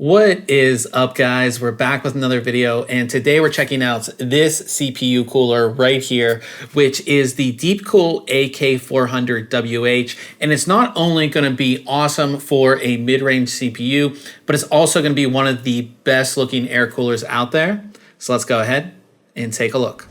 What is up, guys? We're back with another video, and today we're checking out this CPU cooler right here, which is the DeepCool AK400WH, and it's not only going to be awesome for a mid-range CPU, but it's also going to be one of the best looking air coolers out there. So let's go ahead and take a look.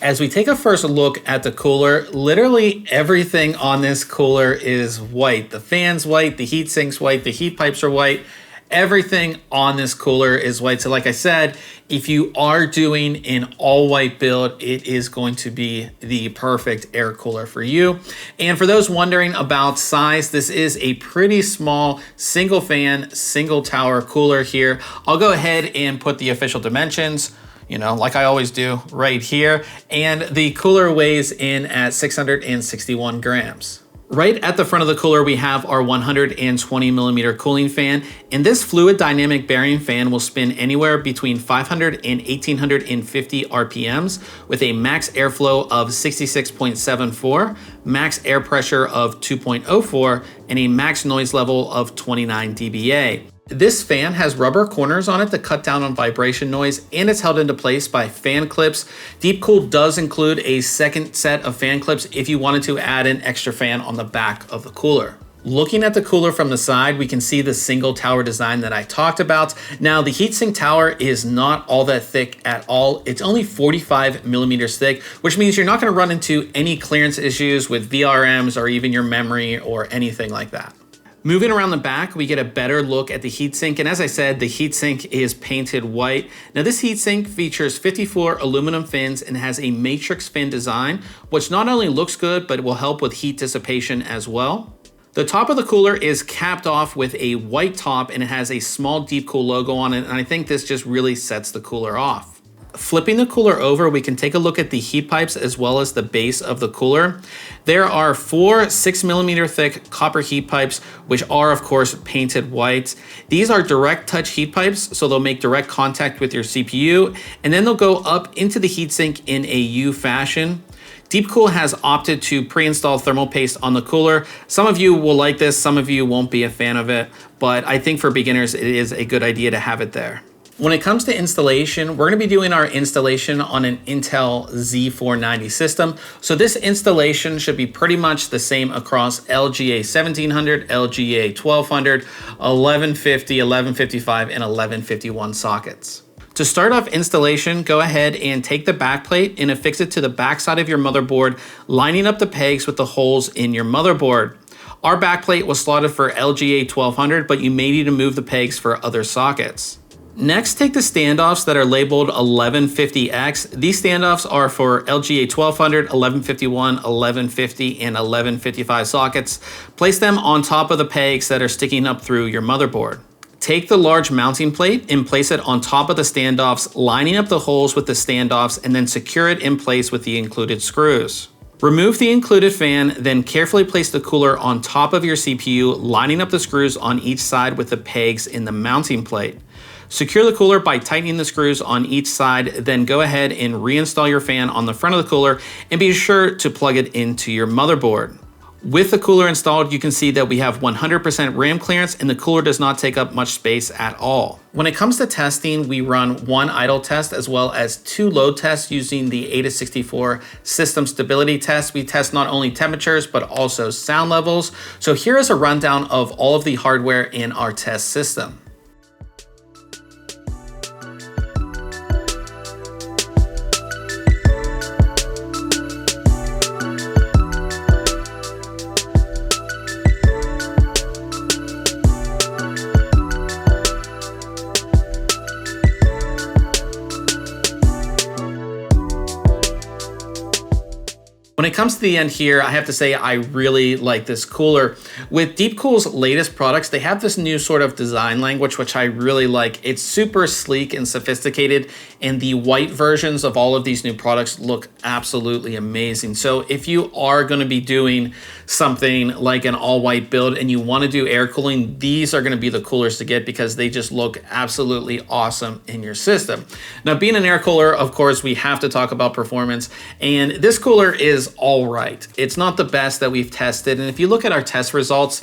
As we take a first look at the cooler, literally everything on this cooler is white. The fan's white, the heat sink's white, the heat pipes are white. Everything on this cooler is white. So like I said, if you are doing an all white build, it is going to be the perfect air cooler for you. And for those wondering about size, this is a pretty small single fan, single tower cooler here. I'll go ahead and put the official dimensions, like I always do, right here. And the cooler weighs in at 661 grams. Right at the front of the cooler, we have our 120 millimeter cooling fan. And this fluid dynamic bearing fan will spin anywhere between 500 and 1850 RPMs with a max airflow of 66.74, max air pressure of 2.04, and a max noise level of 29 dBA. This fan has rubber corners on it to cut down on vibration noise, and it's held into place by fan clips. DeepCool does include a second set of fan clips if you wanted to add an extra fan on the back of the cooler. Looking at the cooler from the side, we can see the single tower design that I talked about. Now, the heatsink tower is not all that thick at all. It's only 45 millimeters thick, which means you're not going to run into any clearance issues with VRMs or even your memory or anything like that. Moving around the back, we get a better look at the heatsink, and as I said, the heatsink is painted white. Now, this heatsink features 54 aluminum fins and has a matrix fin design, which not only looks good, but it will help with heat dissipation as well. The top of the cooler is capped off with a white top, and it has a small DeepCool logo on it, and I think this just really sets the cooler off. Flipping the cooler over, we can take a look at the heat pipes as well as the base of the cooler. There are 4 6 millimeter thick copper heat pipes, which are of course painted white. These are direct touch heat pipes, so they'll make direct contact with your CPU, and then they'll go up into the heatsink in a U fashion. DeepCool has opted to pre-install thermal paste on the cooler. Some of you will like this, some of you won't be a fan of it, but I think for beginners, it is a good idea to have it there. When it comes to installation, we're going to be doing our installation on an Intel Z490 system. So this installation should be pretty much the same across LGA 1700, LGA 1200, 1150, 1155, and 1151 sockets. To start off installation, go ahead and take the backplate and affix it to the backside of your motherboard, lining up the pegs with the holes in your motherboard. Our backplate was slotted for LGA 1200, but you may need to move the pegs for other sockets. Next, take the standoffs that are labeled 1150X. These standoffs are for LGA 1200, 1151, 1150, and 1155 sockets. Place them on top of the pegs that are sticking up through your motherboard. Take the large mounting plate and place it on top of the standoffs, lining up the holes with the standoffs, and then secure it in place with the included screws. Remove the included fan, then carefully place the cooler on top of your CPU, lining up the screws on each side with the pegs in the mounting plate. Secure the cooler by tightening the screws on each side, then go ahead and reinstall your fan on the front of the cooler and be sure to plug it into your motherboard. With the cooler installed, you can see that we have 100% RAM clearance and the cooler does not take up much space at all. When it comes to testing, we run 1 idle test as well as 2 load tests using the AIDA64 system stability test. We test not only temperatures, but also sound levels. So here is a rundown of all of the hardware in our test system. When it comes to the end here, I have to say I really like this cooler. With DeepCool's latest products, they have this new sort of design language, which I really like. It's super sleek and sophisticated, and the white versions of all of these new products look absolutely amazing. So if you are going to be doing something like an all-white build and you want to do air cooling, these are going to be the coolers to get because they just look absolutely awesome in your system. Now, being an air cooler, of course, we have to talk about performance, and this cooler is all right. It's not the best that we've tested, and if you look at our test results,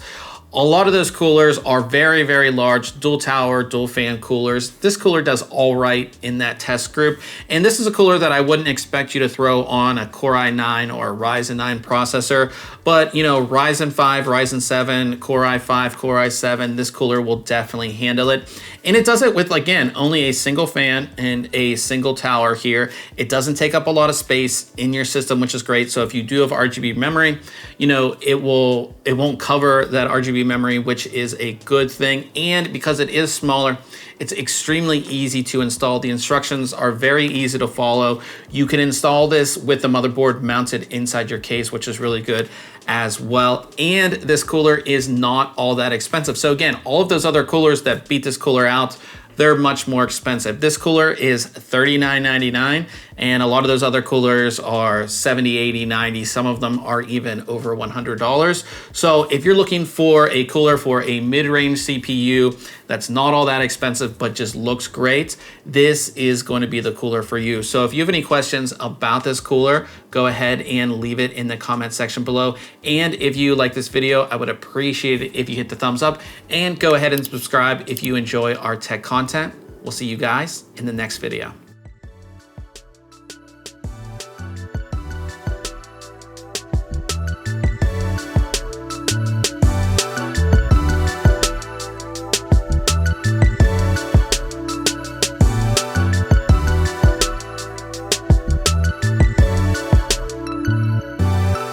a lot of those coolers are very, very large, dual tower, dual fan coolers. This cooler does all right in that test group. And this is a cooler that I wouldn't expect you to throw on a Core i9 or a Ryzen 9 processor. But, you know, Ryzen 5, Ryzen 7, Core i5, Core i7, this cooler will definitely handle it. And it does it with, again, only a single fan and a single tower here. It doesn't take up a lot of space in your system, which is great. So if you do have RGB memory, you know, it won't cover that RGB memory, which is a good thing. And because it is smaller, it's extremely easy to install. The instructions are very easy to follow. You can install this with the motherboard mounted inside your case, which is really good as well. And this cooler is not all that expensive. So again, all of those other coolers that beat this cooler out, they're much more expensive. This cooler is $39.99, and a lot of those other coolers are $70, $80, $90. Some of them are even over $100. So if you're looking for a cooler for a mid-range CPU that's not all that expensive but just looks great, this is going to be the cooler for you. So if you have any questions about this cooler, go ahead and leave it in the comment section below. And if you like this video, I would appreciate it if you hit the thumbs up, and go ahead and subscribe if you enjoy our tech content. We'll see you guys in the next video.